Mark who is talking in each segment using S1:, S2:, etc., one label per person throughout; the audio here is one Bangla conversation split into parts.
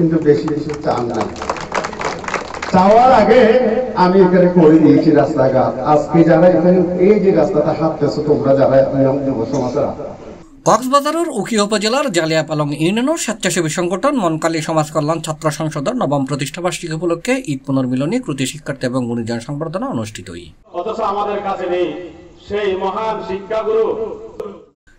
S1: কিন্তু বেশি কিছু চান না। চাওয়ার আগে আমি এখানে করে দিয়েছি রাস্তাঘাট। আজকে যারা এখানে এই যে রাস্তাটা হাঁটতেছো তোমরা যারা যুব সমাজরা,
S2: কক্সবাজারের উখিয়া উপজেলার জালিয়াপালং ইউনিয়নের স্বেচ্ছাসেবী সংগঠন মনকালী সমাজ কল্যাণ ছাত্র সংসদের নবম প্রতিষ্ঠাবার্ষিকী উপলক্ষে ঈদ পুনর্মিলনী কৃতি শিক্ষার্থী এবং গুণীজন সংবর্ধনা অনুষ্ঠিত হয়।
S3: অথচ আমাদের কাছে নেই সেই মহান শিক্ষাগুরু।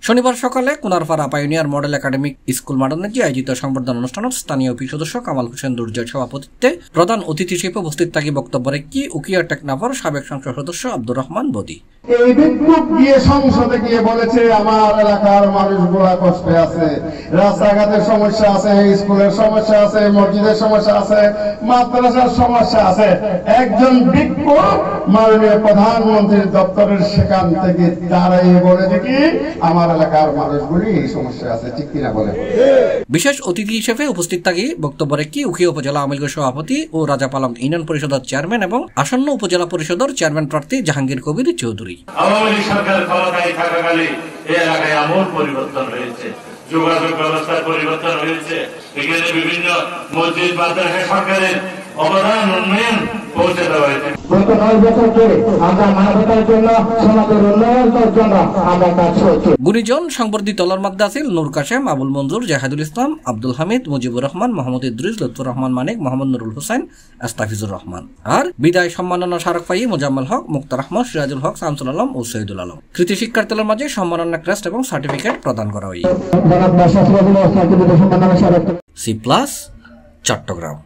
S2: শনিবার সকালে কুনারপাড়া পাইওনিয়ার মডেল একাডেমিক স্কুল মাডার্নেজি আয়োজিত সংবর্ধনা অনুষ্ঠানত স্থানীয় অফিস সদস্য কামাল হোসেন দুর্জয়ের সভাপতিত্বে প্রধান অতিথি হিসেবে উপস্থিত থাকি বক্তব্য রেখে উখিয়া টেকনাফর সাবেক সংসদ সদস্য আব্দুর রহমান বদি
S1: এই বিক্ষোভ গিয়ে সংসদে গিয়ে বলেছে আমার এলাকার মানুষগুলা কষ্টে আছে, রাস্তাঘাটের সমস্যা আছে, স্কুলের সমস্যা আছে, মসজিদের সমস্যা আছে, মাদ্রাসার সমস্যা আছে। একজন বিক্ষোভ মাননীয় প্রধানমন্ত্রীর দপ্তরের সেখান থেকে দাঁড়াই বলেছে কি আমার এলাকার মানুষগুলি এই সমস্যা আছে, ঠিক কিনা বলে।
S2: বিশেষ অতিথি হিসেবে উপস্থিত থাকি বক্তব্য রেখে উখিয়া উপজেলা আওয়ামী লীগের সভাপতি ও রাজাপালং ইউনিয়ন পরিষদের চেয়ারম্যান এবং আসন্ন উপজেলা পরিষদের চেয়ারম্যান প্রার্থী জাহাঙ্গীর কবির চৌধুরী।
S4: আওয়ামী লীগ সরকার ক্ষমতায় থাকাকালে এই এলাকায় আমূল পরিবর্তন হয়েছে, যোগাযোগ ব্যবস্থার পরিবর্তন হয়েছে, এখানে বিভিন্ন মসজিদ মাদ্রাসা সরকারের অবদান উন্নয়ন পৌঁছে দেওয়া হয়েছে।
S5: গত 9 বছর ধরে আমরা মানবতার জন্য, সমাজের উন্নয়নের জন্য আমরা কাজ করছি।
S2: গুণীজন সংবর্ধিত তলার মধ্যে আছেন নূর কাশেম, আবুল মঞ্জুর, জাহিদুল ইসলাম, আব্দুল হামিদ, মুজিবুর রহমান, মোহাম্মদ ইদ্রিস, লুৎফুর রহমান মানিক, মোহাম্মদ নুরুল হোসেন, আস্তাফিজুর রহমান। আর বিদায় সম্মাননা স্মারক পাই মোজাম্মেল হক, মুক্তার আহমদ, সিরাজুল হক, শামসুল আলম ও শহীদুল আলম। কৃতি শিক্ষার্থীদের মাঝে সম্মাননা ক্রেস্ট এবং সার্টিফিকেট প্রদান করা হয়। C+ চট্টগ্রাম।